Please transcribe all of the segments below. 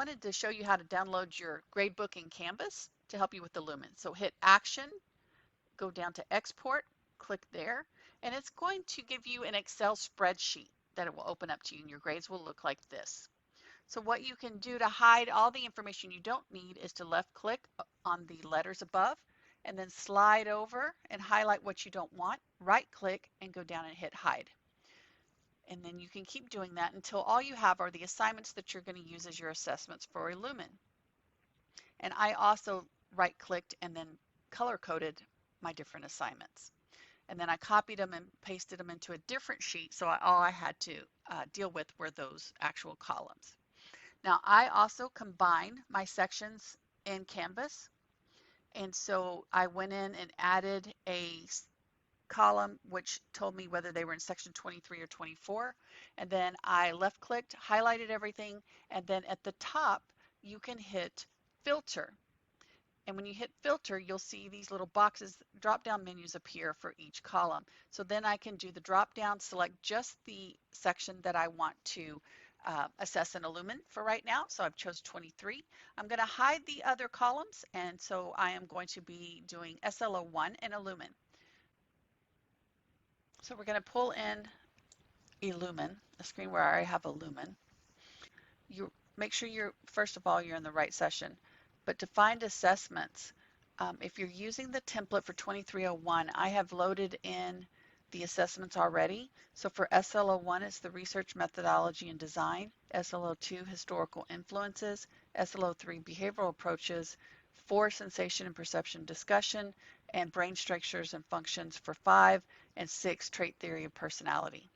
wanted to show you how to download your gradebook in Canvas to help you with Elumen. So hit Action, go down to Export, click there, and it's going to give you an Excel spreadsheet that it will open up to you, and your grades will look like this. So what you can do to hide all the information you don't need is to left click on the letters above and then slide over and highlight what you don't want, right click and go down and hit hide. And then you can keep doing that until all you have are the assignments that you're going to use as your assessments for Elumen. And I also right clicked and then color coded my different assignments. And then I copied them and pasted them into a different sheet, so all I had to deal with were those actual columns. Now I also combine my sections in Canvas, and so I went in and added a column which told me whether they were in section 23 or 24, and then I left clicked, highlighted everything, and then at the top you can hit filter. And when you hit filter, you'll see these little boxes, drop down menus appear for each column. So then I can do the drop down, select just the section that I want to assess in Elumen for right now. So I've chose 23. I'm going to hide the other columns, and so I am going to be doing SLO1 in Elumen. So we're going to pull in Elumen, a screen where I already have Elumen. You make sure you're, first of all, you're in the right session. But to find assessments, if you're using the template for 2301, I have loaded in the assessments already. So for SLO1, it's the research methodology and design, SLO2, historical influences, SLO3, behavioral approaches, 4, sensation and perception discussion, and brain structures and functions for 5, and 6, trait theory of personality.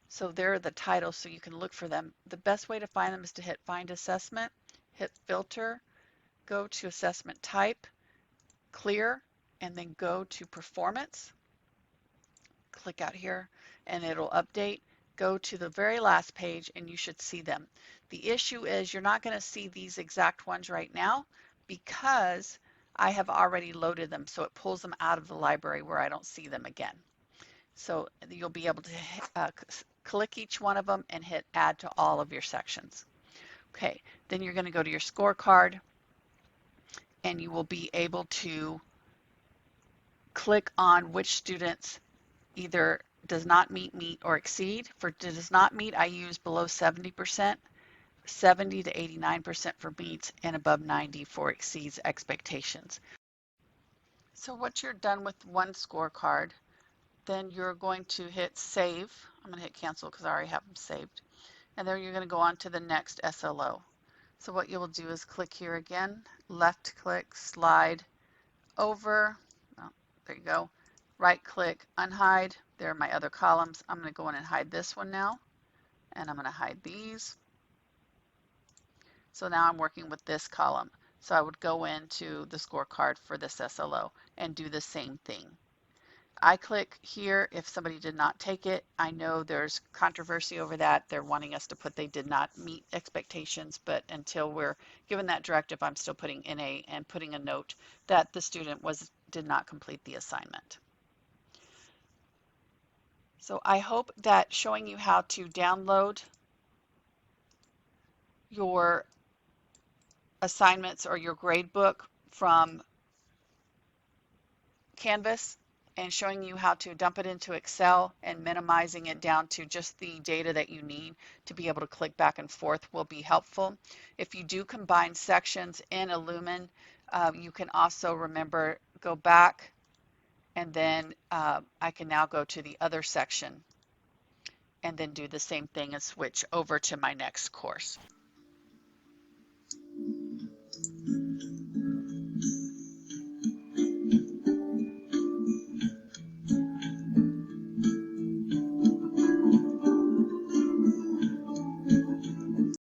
So there are the titles, so you can look for them. The best way to find them is to hit Find Assessment, hit Filter, go to Assessment Type, Clear, and then go to Performance. Click out here, and it'll update. Go to the very last page, and you should see them. The issue is you're not going to see these exact ones right now because I have already loaded them, so it pulls them out of the library where I don't see them again. So you'll be able to click each one of them and hit add to all of your sections. Okay, then you're going to go to your scorecard, and you will be able to click on which students either does not meet, or exceed. For does not meet, I use below 70%, 70 to 89% for meets, and above 90 for exceeds expectations. So once you're done with one scorecard, then you're going to hit save. I'm going to hit cancel because I already have them saved. And then you're going to go on to the next SLO. So what you will do is click here again, left click, slide over. Oh, there you go. Right click, unhide. There are my other columns. I'm going to go in and hide this one now. And I'm going to hide these. So now I'm working with this column. So I would go into the scorecard for this SLO and do the same thing. I click here if somebody did not take it. I know there's controversy over that. They're wanting us to put they did not meet expectations, but until we're given that directive, I'm still putting NA and putting a note that the student did not complete the assignment. So I hope that showing you how to download your assignments or your gradebook from Canvas and showing you how to dump it into Excel and minimizing it down to just the data that you need to be able to click back and forth will be helpful. If you do combine sections in Elumen, you can also remember, go back, and then I can now go to the other section and then do the same thing and switch over to my next course.